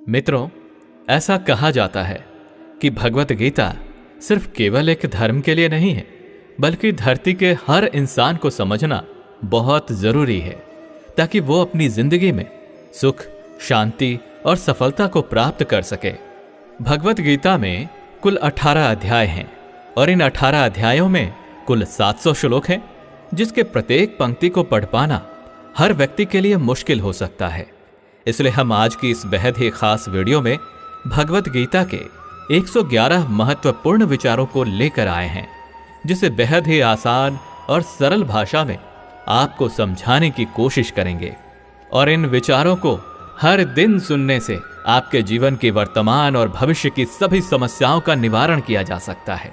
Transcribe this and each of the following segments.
मित्रों, ऐसा कहा जाता है कि भगवत गीता सिर्फ केवल एक धर्म के लिए नहीं है, बल्कि धरती के हर इंसान को समझना बहुत जरूरी है, ताकि वो अपनी जिंदगी में सुख, शांति और सफलता को प्राप्त कर सके। भगवत गीता में कुल 18 अध्याय हैं और इन 18 अध्यायों में कुल 700 श्लोक हैं, जिसके प्रत्येक पंक्ति को पढ़ पाना हर व्यक्ति के लिए मुश्किल हो सकता है। इसलिए हम आज की इस बेहद ही खास वीडियो में भगवत गीता के 111 महत्वपूर्ण विचारों को लेकर आए हैं, जिसे बेहद ही आसान और सरल भाषा में आपको समझाने की कोशिश करेंगे। और इन विचारों को हर दिन सुनने से आपके जीवन की वर्तमान और भविष्य की सभी समस्याओं का निवारण किया जा सकता है।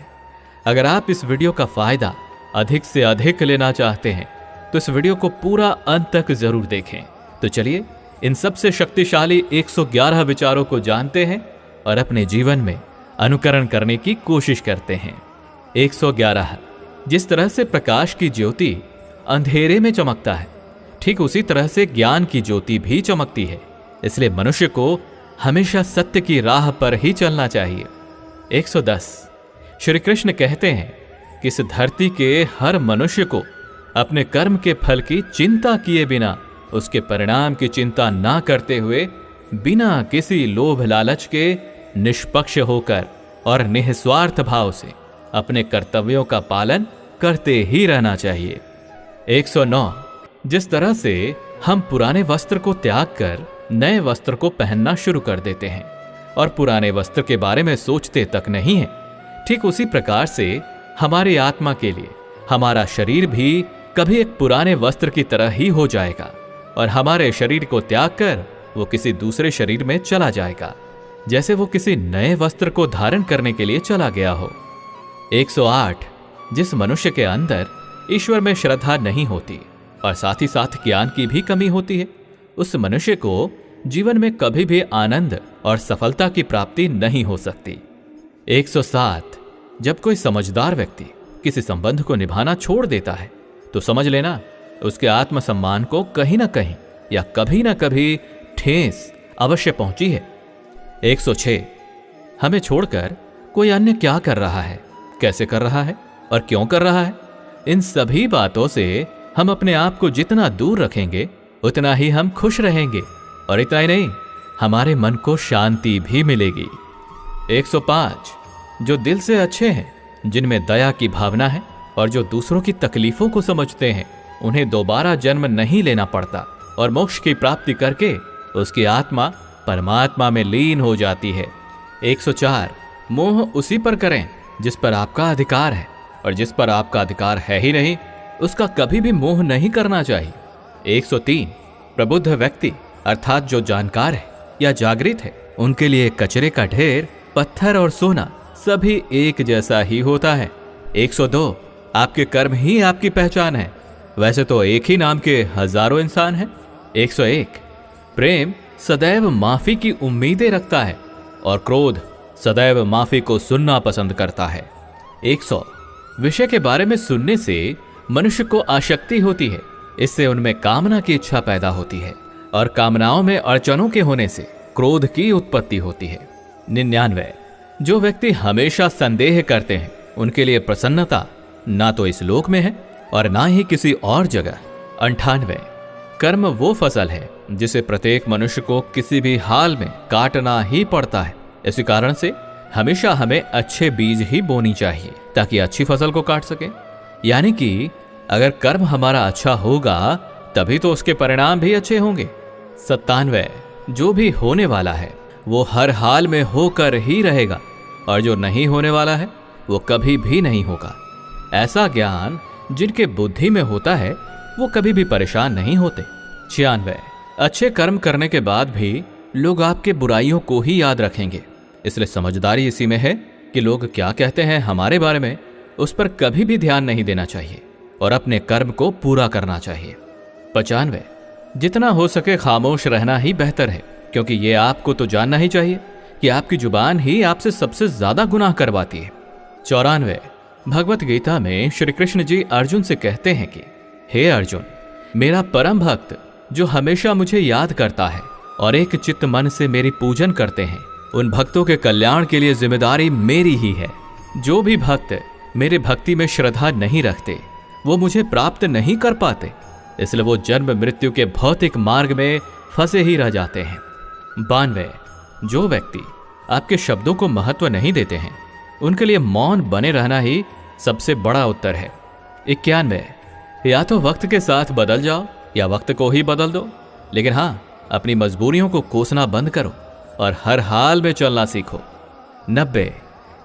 अगर आप इस वीडियो का फायदा अधिक से अधिक लेना चाहते हैं तो इस वीडियो को पूरा अंत तक जरूर देखें। तो चलिए इन सबसे शक्तिशाली 111 विचारों को जानते हैं और अपने जीवन में अनुकरण करने की कोशिश करते हैं। 111। जिस तरह से प्रकाश की ज्योति अंधेरे में चमकता है, ठीक उसी तरह से ज्ञान की ज्योति भी चमकती है। इसलिए मनुष्य को हमेशा सत्य की राह पर ही चलना चाहिए। 110। श्री कृष्ण कहते हैं कि इस धरती के हर मनुष्य को अपने कर्म के फल की चिंता किए बिना, उसके परिणाम की चिंता ना करते हुए, बिना किसी लोभ लालच के निष्पक्ष होकर और निस्वार्थ भाव से अपने कर्तव्यों का पालन करते ही रहना चाहिए। 109। जिस तरह से हम पुराने वस्त्र को त्याग कर नए वस्त्र को पहनना शुरू कर देते हैं और पुराने वस्त्र के बारे में सोचते तक नहीं है, ठीक उसी प्रकार से हमारी आत्मा के लिए हमारा शरीर भी कभी एक पुराने वस्त्र की तरह ही हो जाएगा और हमारे शरीर को त्याग कर वो किसी दूसरे शरीर में चला जाएगा, जैसे वो किसी नए वस्त्र को धारण करने के लिए चला गया हो। 108। जिस मनुष्य के अंदर ईश्वर में श्रद्धा नहीं होती और साथ ही साथ ज्ञान की भी कमी होती है, उस मनुष्य को जीवन में कभी भी आनंद और सफलता की प्राप्ति नहीं हो सकती। 107। जब कोई समझदार व्यक्ति किसी संबंध को निभाना छोड़ देता है तो समझ लेना उसके आत्मसम्मान को कहीं ना कहीं या कभी ना कभी ठेस अवश्य पहुंची है। 106। हमें छोड़कर कोई अन्य क्या कर रहा है, कैसे कर रहा है और क्यों कर रहा है, इन सभी बातों से हम अपने आप को जितना दूर रखेंगे उतना ही हम खुश रहेंगे और इतना ही नहीं, हमारे मन को शांति भी मिलेगी। 105। जो दिल से अच्छे हैं, जिनमें दया की भावना है और जो दूसरों की तकलीफों को समझते हैं, उन्हें दोबारा जन्म नहीं लेना पड़ता और मोक्ष की प्राप्ति करके उसकी आत्मा परमात्मा में लीन हो जाती है। 104। मोह उसी पर करें जिस पर आपका अधिकार है, और जिस पर आपका अधिकार है ही नहीं उसका कभी भी मोह नहीं करना चाहिए। 103। प्रबुद्ध व्यक्ति अर्थात जो जानकार है या जागृत है, उनके लिए कचरे का ढेर, पत्थर और सोना सभी एक जैसा ही होता है। 102। आपके कर्म ही आपकी पहचान है, वैसे तो एक ही नाम के हजारों इंसान हैं। 101। प्रेम सदैव माफी की उम्मीदें रखता है और क्रोध सदैव माफी को सुनना पसंद करता है। 100। विषय के बारे में सुनने से मनुष्य को आसक्ति होती है, इससे उनमें कामना की इच्छा पैदा होती है और कामनाओं में अड़चनों के होने से क्रोध की उत्पत्ति होती है। 99। जो व्यक्ति हमेशा संदेह करते हैं, उनके लिए प्रसन्नता ना तो इस लोक में है और ना ही किसी और जगह। 98। कर्म वो फसल है जिसे प्रत्येक मनुष्य को किसी भी हाल में काटना ही पड़ता है। इसी कारण से हमेशा हमें अच्छे बीज ही बोनी चाहिए ताकि अच्छी फसल को काट सके। यानी कि अगर कर्म हमारा अच्छा होगा तभी तो उसके परिणाम भी अच्छे होंगे। 97। जो भी होने वाला है वो हर हाल में होकर ही रहेगा और जो नहीं होने वाला है वो कभी भी नहीं होगा। ऐसा ज्ञान जिनके बुद्धि में होता है वो कभी भी परेशान नहीं होते। 96। अच्छे कर्म करने के बाद भी लोग आपके बुराइयों को ही याद रखेंगे, इसलिए समझदारी इसी में है कि लोग क्या कहते हैं हमारे बारे में, उस पर कभी भी ध्यान नहीं देना चाहिए और अपने कर्म को पूरा करना चाहिए। 95। जितना हो सके खामोश रहना ही बेहतर है, क्योंकि ये आपको तो जानना ही चाहिए कि आपकी जुबान ही आपसे सबसे ज्यादा गुनाह करवाती है। 94। भगवत गीता में श्री कृष्ण जी अर्जुन से कहते हैं कि हे अर्जुन, मेरा परम भक्त जो हमेशा मुझे याद करता है और एक चित्त मन से मेरी पूजन करते हैं, उन भक्तों के कल्याण के लिए जिम्मेदारी मेरी ही है। जो भी भक्त मेरे भक्ति में श्रद्धा नहीं रखते वो मुझे प्राप्त नहीं कर पाते, इसलिए वो जन्म मृत्यु के भौतिक मार्ग में फंसे ही रह जाते हैं। 92, जो व्यक्ति आपके शब्दों को महत्व नहीं देते हैं उनके लिए मौन बने रहना ही सबसे बड़ा उत्तर है। 91, या तो वक्त के साथ बदल जाओ या वक्त को ही बदल दो, लेकिन हाँ, अपनी मजबूरियों को कोसना बंद करो और हर हाल में चलना सीखो। 90,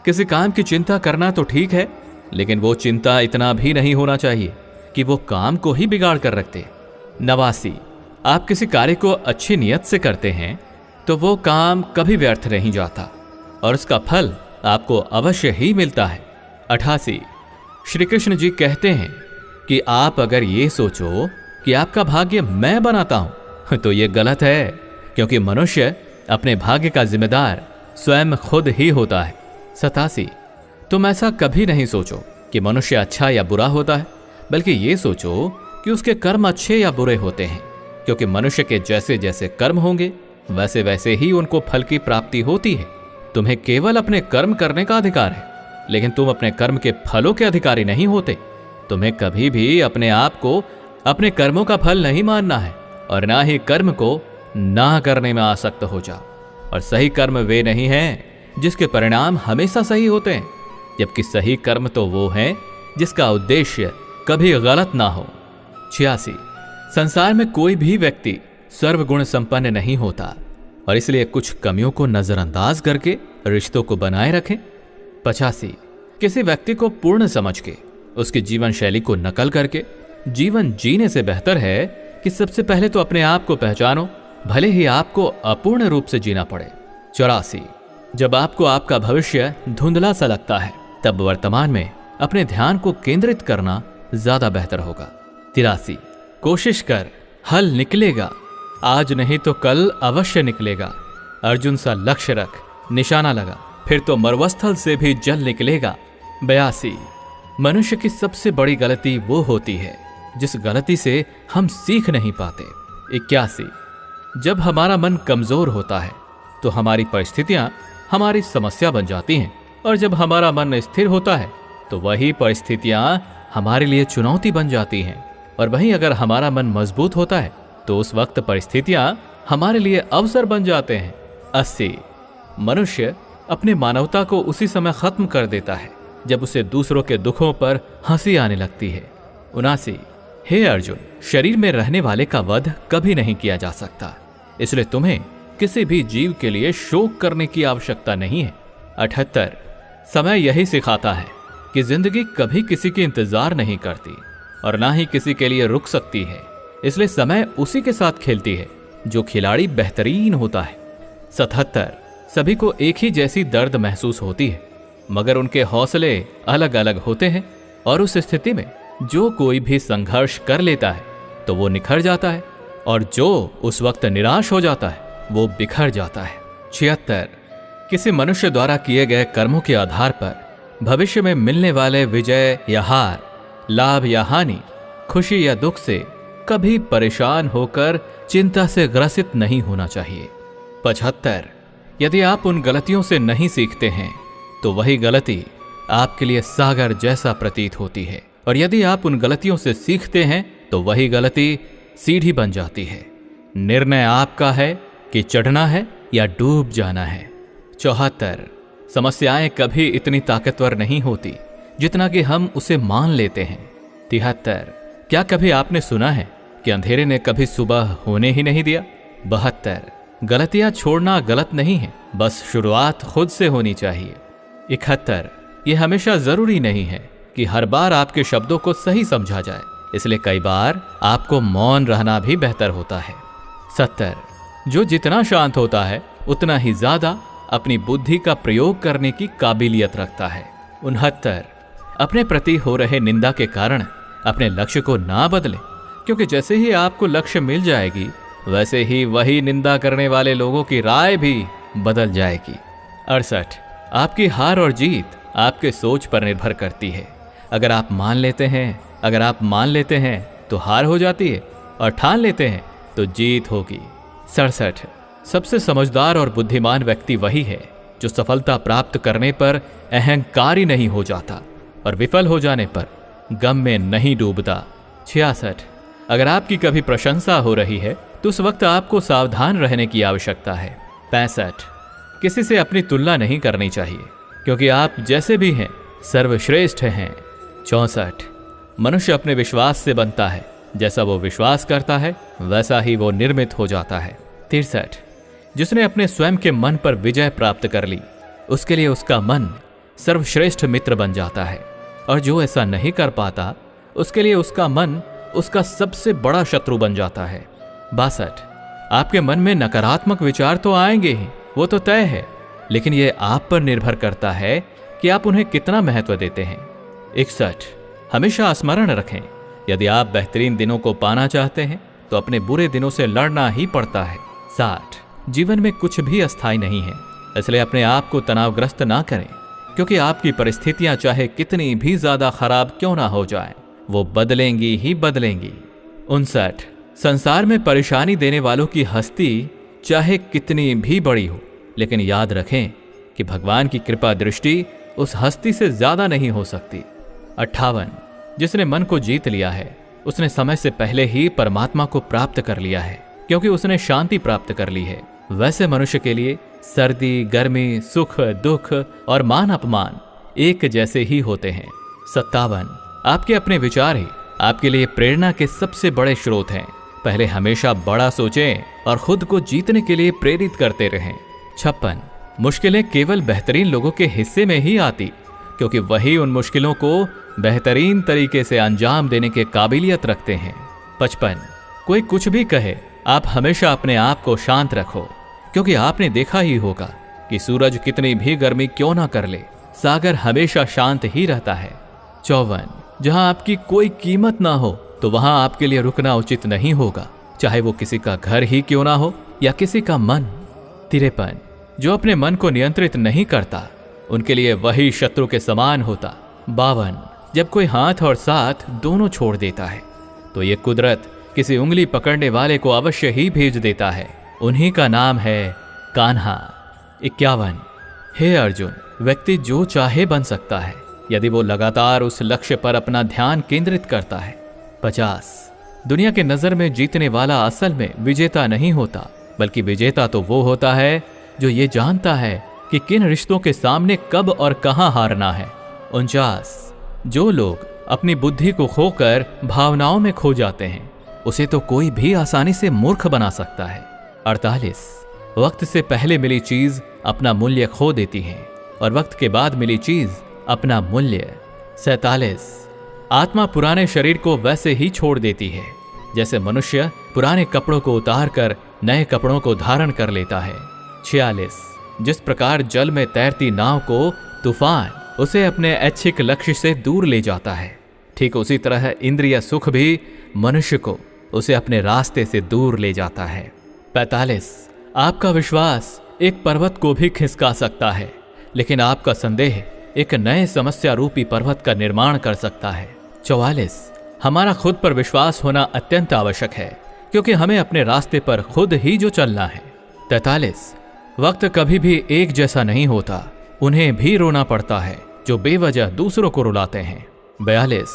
किसी काम की चिंता करना तो ठीक है, लेकिन वो चिंता इतना भी नहीं होना चाहिए कि वो काम को ही बिगाड़ कर रखते। 89, आप किसी कार्य को अच्छी नियत से करते हैं तो वो काम कभी व्यर्थ नहीं जाता और उसका फल आपको अवश्य ही मिलता है। 88, श्री कृष्ण जी कहते हैं कि आप अगर ये सोचो कि आपका भाग्य मैं बनाता हूं तो ये गलत है, क्योंकि मनुष्य अपने भाग्य का जिम्मेदार स्वयं खुद ही होता है। 87, तुम ऐसा कभी नहीं सोचो कि मनुष्य अच्छा या बुरा होता है, बल्कि ये सोचो कि उसके कर्म अच्छे या बुरे होते हैं, क्योंकि मनुष्य के जैसे जैसे कर्म होंगे वैसे वैसे ही उनको फल की प्राप्ति होती है। तुम्हें केवल अपने कर्म करने का अधिकार है, लेकिन तुम अपने कर्म के फलों के अधिकारी नहीं होते। तुम्हें कभी भी अपने आप को अपने कर्मों का फल नहीं मानना है और ना ही कर्म को ना करने में आसक्त हो जाओ। और सही कर्म वे नहीं हैं जिसके परिणाम हमेशा सही होते हैं, जबकि सही कर्म तो वो हैं जिसका उद्देश्य कभी गलत ना हो। 86, संसार में कोई भी व्यक्ति सर्वगुण संपन्न नहीं होता और इसलिए कुछ कमियों को नजरअंदाज करके रिश्तों को बनाए रखें। 85, किसी व्यक्ति को पूर्ण समझ के उसकी जीवन शैली को नकल करके जीवन जीने से बेहतर है कि सबसे पहले तो अपने आप को पहचानो, भले ही आपको अपूर्ण रूप से जीना पड़े। 84, जब आपको आपका भविष्य धुंधला सा लगता है तब वर्तमान में अपने ध्यान को केंद्रित करना ज्यादा बेहतर होगा। 83, कोशिश कर, हल निकलेगा, आज नहीं तो कल अवश्य निकलेगा। अर्जुन सा लक्ष्य रख, निशाना लगा, फिर तो मरुस्थल से भी जल निकलेगा। 82, मनुष्य की सबसे बड़ी गलती वो होती है जिस गलती से हम सीख नहीं पाते। 81, जब हमारा मन कमजोर होता है तो हमारी परिस्थितियां हमारी समस्या बन जाती हैं, और जब हमारा मन स्थिर होता है तो वही परिस्थितियां हमारे लिए चुनौती बन जाती हैं, और वहीं अगर हमारा मन मजबूत होता है तो उस वक्त परिस्थितियां हमारे लिए अवसर बन जाते हैं। 80, मनुष्य अपनी मानवता को उसी समय खत्म कर देता है जब उसे दूसरों के दुखों पर हंसी आने लगती है। 79, हे अर्जुन, शरीर में रहने वाले का वध कभी नहीं किया जा सकता, इसलिए तुम्हें किसी भी जीव के लिए शोक करने की आवश्यकता नहीं है। 78, समय यही सिखाता है कि जिंदगी कभी किसी के इंतजार नहीं करती और ना ही किसी के लिए रुक सकती है, इसलिए समय उसी के साथ खेलती है जो खिलाड़ी बेहतरीन होता है। 77, सभी को एक ही जैसी दर्द महसूस होती है, मगर उनके हौसले अलग अलग होते हैं, और उस स्थिति में जो कोई भी संघर्ष कर लेता है तो वो निखर जाता है, और जो उस वक्त निराश हो जाता है वो बिखर जाता है। 76, किसी मनुष्य द्वारा किए गए कर्मों के आधार पर भविष्य में मिलने वाले विजय या हार, लाभ या हानि, खुशी या दुख से कभी परेशान होकर चिंता से ग्रसित नहीं होना चाहिए। 75, यदि आप उन गलतियों से नहीं सीखते हैं तो वही गलती आपके लिए सागर जैसा प्रतीत होती है, और यदि आप उन गलतियों से सीखते हैं तो वही गलती सीढ़ी बन जाती है। निर्णय आपका है कि चढ़ना है या डूब जाना है। 74, समस्याएं कभी इतनी ताकतवर नहीं होती जितना कि हम उसे मान लेते हैं। 73, क्या कभी आपने सुना है कि अंधेरे ने कभी सुबह होने ही नहीं दिया। 72, गलतियां छोड़ना गलत नहीं है, बस शुरुआत खुद से होनी चाहिए। 71, यह हमेशा जरूरी नहीं है कि हर बार आपके शब्दों को सही समझा जाए, इसलिए कई बार आपको मौन रहना भी बेहतर होता है। 70, जो जितना शांत होता है उतना ही ज्यादा अपनी बुद्धि का प्रयोग करने की काबिलियत रखता है। 69, अपने प्रति हो रहे निंदा के कारण अपने लक्ष्य को ना बदलें, क्योंकि जैसे ही आपको लक्ष्य मिल जाएगी वैसे ही वही निंदा करने वाले लोगों की राय भी बदल जाएगी। 68, आपकी हार और जीत आपके सोच पर निर्भर करती है। अगर आप मान लेते हैं तो हार हो जाती है, और ठान लेते हैं तो जीत होगी। 67, सबसे समझदार और बुद्धिमान व्यक्ति वही है जो सफलता प्राप्त करने पर अहंकारी नहीं हो जाता और विफल हो जाने पर गम में नहीं डूबता। 66। अगर आपकी कभी प्रशंसा हो रही है तो उस वक्त आपको सावधान रहने की आवश्यकता है। 65। किसी से अपनी तुलना नहीं करनी चाहिए क्योंकि आप जैसे भी हैं सर्वश्रेष्ठ हैं। 64। मनुष्य अपने विश्वास से बनता है, जैसा वो विश्वास करता है वैसा ही वो निर्मित हो जाता है। 63। जिसने अपने स्वयं के मन पर विजय प्राप्त कर ली उसके लिए उसका मन सर्वश्रेष्ठ मित्र बन जाता है, और जो ऐसा नहीं कर पाता उसके लिए उसका मन उसका सबसे बड़ा शत्रु बन जाता है। 62। आपके मन में नकारात्मक विचार तो आएंगे ही, वो तो तय है, लेकिन ये आप पर निर्भर करता है कि आप उन्हें कितना महत्व देते हैं। 61। हमेशा स्मरण रखें, यदि आप बेहतरीन दिनों को पाना चाहते हैं तो अपने बुरे दिनों से लड़ना ही पड़ता है। 60। जीवन में कुछ भी अस्थायी नहीं है, इसलिए अपने आप को तनावग्रस्त ना करें, क्योंकि आपकी परिस्थितियां चाहे कितनी भी ज्यादा खराब क्यों ना हो जाएं, वो बदलेंगी ही बदलेंगी। 59। संसार में परेशानी देने वालों की हस्ती चाहे कितनी भी बड़ी हो, लेकिन याद रखें कि भगवान की कृपा दृष्टि उस हस्ती से ज्यादा नहीं हो सकती। 58। जिसने मन को जीत लिया है उसने समय से पहले ही परमात्मा को प्राप्त कर लिया है, क्योंकि उसने शांति प्राप्त कर ली है। वैसे मनुष्य के लिए सर्दी, गर्मी, सुख, दुख और मान अपमान एक जैसे ही होते हैं। 57। आपके अपने विचार ही आपके लिए प्रेरणा के सबसे बड़े स्रोत हैं। पहले हमेशा बड़ा सोचें और खुद को जीतने के लिए प्रेरित करते रहें। 56। मुश्किलें केवल बेहतरीन लोगों के हिस्से में ही आती, क्योंकि वही उन मुश्किलों को बेहतरीन तरीके से अंजाम देने के काबिलियत रखते हैं। 55। कोई कुछ भी कहे, आप हमेशा अपने आप को शांत रखो, क्योंकि आपने देखा ही होगा कि सूरज कितनी भी गर्मी क्यों ना कर ले, सागर हमेशा शांत ही रहता है। 54। जहां आपकी कोई कीमत ना हो तो वहां आपके लिए रुकना उचित नहीं होगा, चाहे वो किसी का घर ही क्यों ना हो या किसी का मन। 53। जो अपने मन को नियंत्रित नहीं करता उनके लिए वही शत्रु के समान होता। 52। जब कोई हाथ और साथ दोनों छोड़ देता है तो ये कुदरत किसी उंगली पकड़ने वाले को अवश्य ही भेज देता है, उन्हीं का नाम है कान्हा। 51। हे अर्जुन, व्यक्ति जो चाहे बन सकता है यदि वो लगातार उस लक्ष्य पर अपना ध्यान केंद्रित करता है। 50। दुनिया के नजर में जीतने वाला असल में विजेता नहीं होता, बल्कि विजेता तो वो होता है जो ये जानता है कि किन रिश्तों के सामने कब और कहां हारना है। 49। जो लोग अपनी बुद्धि को खोकर भावनाओं में खो जाते हैं उसे तो कोई भी आसानी से मूर्ख बना सकता है। 48। वक्त से पहले मिली चीज अपना मूल्य खो देती है और वक्त के बाद मिली चीज अपना मूल्य। 47। आत्मा पुराने शरीर को वैसे ही छोड़ देती है जैसे मनुष्य पुराने कपड़ों को उतार कर नए कपड़ों को धारण कर लेता है। 46। जिस प्रकार जल में तैरती नाव को तूफान उसे अपने ऐच्छिक लक्ष्य से दूर ले जाता है, ठीक उसी तरह इंद्रिय सुख भी मनुष्य को उसे अपने रास्ते से दूर ले जाता है। 45। आपका विश्वास एक पर्वत को भी खिसका सकता है, लेकिन आपका संदेह एक नए समस्या रूपी पर्वत का निर्माण कर सकता है। 44। हमारा खुद पर विश्वास होना अत्यंत आवश्यक है, क्योंकि हमें अपने रास्ते पर खुद ही जो चलना है। 43। वक्त कभी भी एक जैसा नहीं होता, उन्हें भी रोना पड़ता है जो बेवजह दूसरों को रुलाते हैं। 42।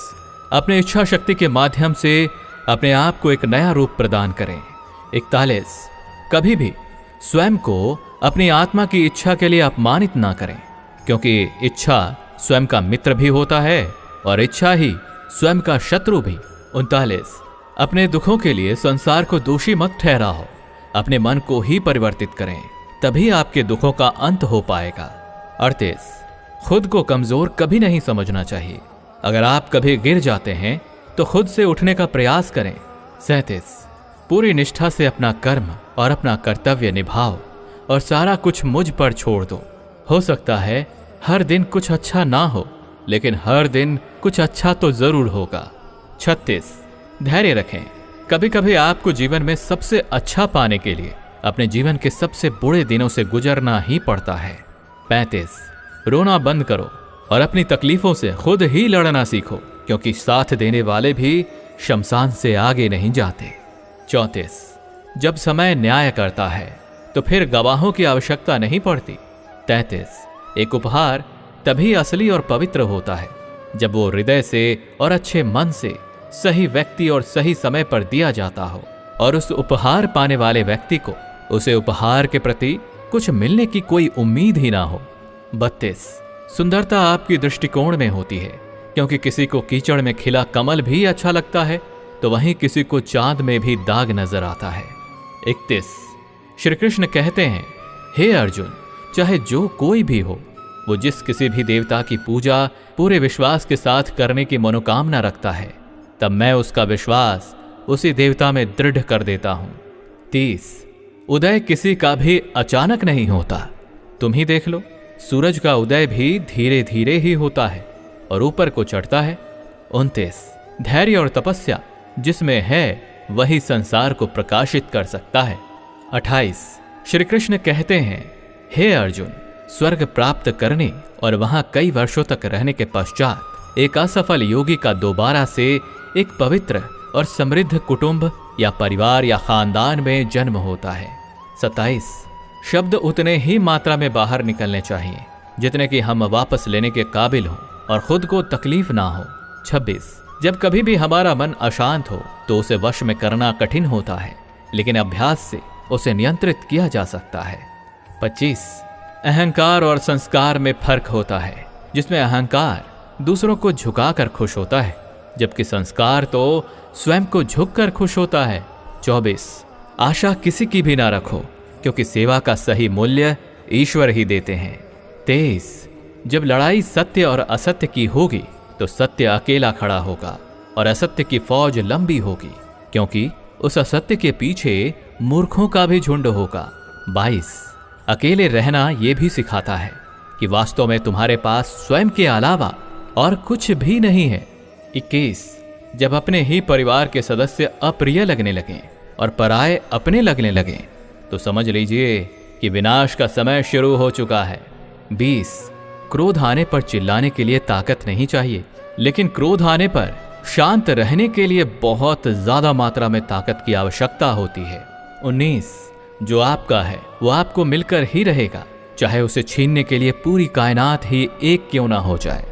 अपने इच्छा शक्ति के माध्यम से अपने आप को एक नया रूप प्रदान करें। 41। कभी भी स्वयं को अपनी आत्मा की इच्छा के लिए अपमानित ना करें, क्योंकि इच्छा स्वयं का मित्र भी होता है और इच्छा ही स्वयं का शत्रु भी। 39। अपने दुखों के लिए संसार को दोषी मत ठहराओ, अपने मन को ही परिवर्तित करें, तभी आपके दुखों का अंत हो पाएगा। 38। खुद को कमजोर कभी नहीं समझना चाहिए, अगर आप कभी गिर जाते हैं तो खुद से उठने का प्रयास करें। 37। पूरी निष्ठा से अपना कर्म और अपना कर्तव्य निभाओ और सारा कुछ मुझ पर छोड़ दो। हो सकता है हर दिन कुछ अच्छा ना हो, लेकिन हर दिन कुछ अच्छा तो जरूर होगा। 36। धैर्य रखें, कभी कभी आपको जीवन में सबसे अच्छा पाने के लिए अपने जीवन के सबसे बुरे दिनों से गुजरना ही पड़ता है। 35। रोना बंद करो और अपनी तकलीफों से खुद ही लड़ना सीखो, क्योंकि साथ देने वाले भी शमशान से आगे नहीं जाते। 34। जब समय न्याय करता है तो फिर गवाहों की आवश्यकता नहीं पड़ती। 33 एक उपहार तभी असली और पवित्र होता है जब वो हृदय से और अच्छे मन से सही व्यक्ति और सही समय पर दिया जाता हो और उस उपहार पाने वाले व्यक्ति को उसे उपहार के प्रति कुछ मिलने की कोई उम्मीद ही ना हो। 32 सुंदरता आपकी दृष्टिकोण में होती है, क्योंकि किसी को कीचड़ में खिला कमल भी अच्छा लगता है तो वहीं किसी को चांद में भी दाग नजर आता है। 31 श्री कृष्ण कहते हैं, हे अर्जुन, चाहे जो कोई भी हो, वो जिस किसी भी देवता की पूजा पूरे विश्वास के साथ करने की मनोकामना रखता है, तब मैं उसका विश्वास उसी देवता में दृढ़ कर देता हूं। 30 उदय किसी का भी अचानक नहीं होता। तुम ही देख लो, सूरज का उदय भी धीरे धीरे ही होता है और ऊपर को चढ़ता है। 29 धैर्य और तपस्या जिसमें है वही संसार को प्रकाशित कर सकता है। 28 श्री कृष्ण कहते हैं, हे अर्जुन, स्वर्ग प्राप्त करने और वहां कई वर्षों तक रहने के पश्चात एक असफल योगी का दोबारा से एक पवित्र और समृद्ध कुटुंब या परिवार या खानदान में जन्म होता है। 27 शब्द उतने ही मात्रा में बाहर निकलने चाहिए जितने कि हम वापस लेने के काबिल हों और खुद को तकलीफ ना हो। 26 जब कभी भी हमारा मन अशांत हो तो उसे वश में करना कठिन होता है, लेकिन अभ्यास से उसे नियंत्रित किया जा सकता है। 25 अहंकार और संस्कार में फर्क होता है, जिसमें अहंकार दूसरों को झुकाकर खुश होता है जबकि संस्कार तो स्वयं को झुककर खुश होता है। 24 आशा किसी की भी ना रखो, क्योंकि सेवा का सही मूल्य ईश्वर ही देते हैं। 23 जब लड़ाई सत्य और असत्य की होगी तो सत्य अकेला खड़ा होगा और असत्य की फौज लंबी होगी, क्योंकि उस असत्य के पीछे मूर्खों का भी झुंड होगा। 22 अकेले रहना यह भी सिखाता है कि वास्तव में तुम्हारे पास स्वयं के अलावा और कुछ भी नहीं है। 21 जब अपने ही परिवार के सदस्य अप्रिय लगने लगें और पराये अपने लगने लगें तो समझ लीजिए कि विनाश का समय शुरू हो चुका है। 20 क्रोध आने पर चिल्लाने के लिए ताकत नहीं चाहिए, लेकिन क्रोध आने पर शांत रहने के लिए बहुत ज्यादा मात्रा में ताकत की आवश्यकता होती है। 19 जो आपका है वो आपको मिलकर ही रहेगा, चाहे उसे छीनने के लिए पूरी कायनात ही एक क्यों ना हो जाए।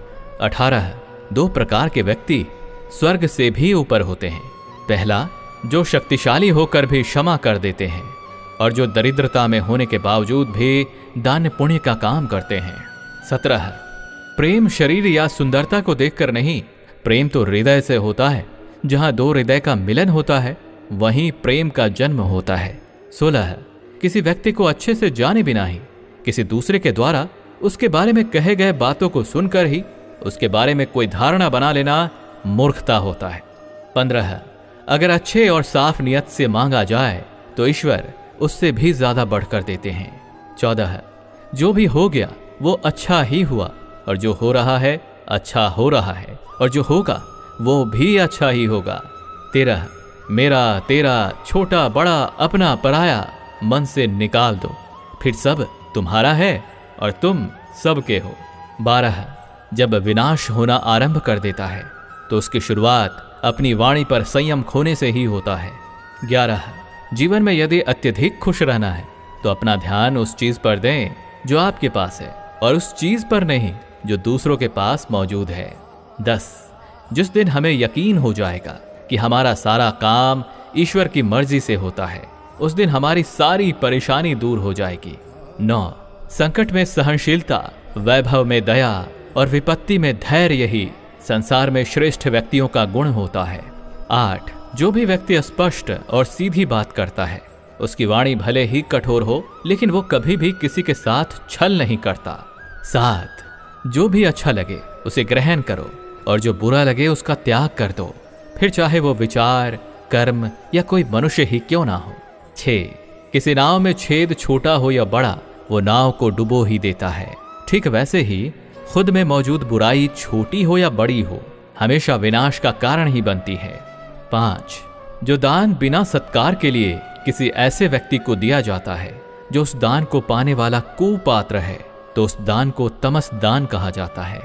18 दो प्रकार के व्यक्ति स्वर्ग से भी ऊपर होते हैं। पहला, जो शक्तिशाली होकर भी क्षमा कर देते हैं और जो दरिद्रता में होने के बावजूद भी दान पुण्य का काम करते हैं। 17 प्रेम शरीर या सुंदरता को देखकर नहीं, प्रेम तो हृदय से होता है। जहां दो हृदय का मिलन होता है वहीं प्रेम का जन्म होता है। 16 किसी व्यक्ति को अच्छे से जाने बिना ही किसी दूसरे के द्वारा उसके बारे में कहे गए बातों को सुनकर ही उसके बारे में कोई धारणा बना लेना मूर्खता होता है। 15 अगर अच्छे और साफ नियत से मांगा जाए तो ईश्वर उससे भी ज्यादा बढ़कर देते हैं। 14 जो भी हो गया वो अच्छा ही हुआ और जो हो रहा है अच्छा हो रहा है और जो होगा वो भी अच्छा ही होगा। 13 मेरा तेरा छोटा बड़ा अपना पराया मन से निकाल दो, फिर सब तुम्हारा है और तुम सबके हो। 12 जब विनाश होना आरंभ कर देता है तो उसकी शुरुआत अपनी वाणी पर संयम खोने से ही होता है। 11 जीवन में यदि अत्यधिक खुश रहना है तो अपना ध्यान उस चीज पर दें जो आपके पास है और उस चीज पर नहीं जो दूसरों के पास मौजूद है। 10 जिस दिन हमें यकीन हो जाएगा कि हमारा सारा काम ईश्वर की मर्जी से होता है, उस दिन हमारी सारी परेशानी दूर हो जाएगी। 9 संकट में सहनशीलता, वैभव में दया और विपत्ति में धैर्य ही संसार में श्रेष्ठ व्यक्तियों का गुण होता है। 8 जो भी व्यक्ति स्पष्ट और सीधी बात करता है उसकी वाणी भले ही कठोर हो लेकिन वो कभी भी किसी के साथ छल नहीं करता। 7 जो भी अच्छा लगे उसे ग्रहण करो और जो बुरा लगे उसका त्याग कर दो, फिर चाहे वो विचार, कर्म या कोई मनुष्य ही क्यों ना हो। 6 किसी नाव में छेद छोटा हो या बड़ा वो नाव को डुबो ही देता है, ठीक वैसे ही खुद में मौजूद बुराई छोटी हो या बड़ी हो हमेशा विनाश का कारण ही बनती है। 5 जो दान बिना सत्कार के लिए किसी ऐसे व्यक्ति को दिया जाता है जो उस दान को पाने वाला कुपात्र है तो उस दान को तमस दान कहा जाता है।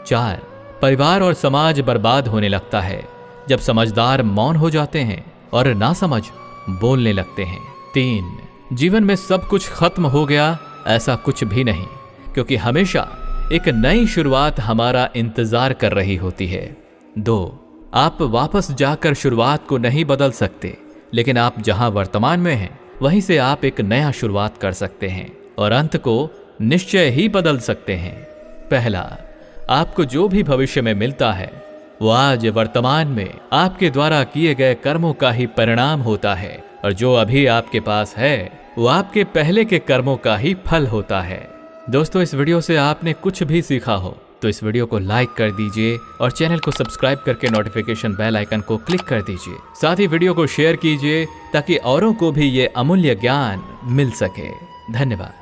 4 परिवार और समाज बर्बाद होने लगता है जब समझदार मौन हो जाते हैं और नासमझ बोलने लगते हैं। 3 जीवन में सब कुछ खत्म हो गया, ऐसा कुछ भी नहीं, क्योंकि हमेशा एक नई शुरुआत हमारा इंतजार कर रही होती है। 2, आप वापस जाकर शुरुआत को नहीं बदल सकते, लेकिन आप जहां वर्तमान में हैं वहीं से आप एक नया शुरुआत कर सकते हैं और अंत को निश्चय ही बदल सकते हैं। पहला, आपको जो भी भविष्य में मिलता है वो आज वर्तमान में आपके द्वारा किए गए कर्मों का ही परिणाम होता है, और जो अभी आपके पास है वो आपके पहले के कर्मों का ही फल होता है। दोस्तों, इस वीडियो से आपने कुछ भी सीखा हो तो इस वीडियो को लाइक कर दीजिए और चैनल को सब्सक्राइब करके नोटिफिकेशन बेल आइकन को क्लिक कर दीजिए। साथ ही वीडियो को शेयर कीजिए ताकि औरों को भी ये अमूल्य ज्ञान मिल सके। धन्यवाद।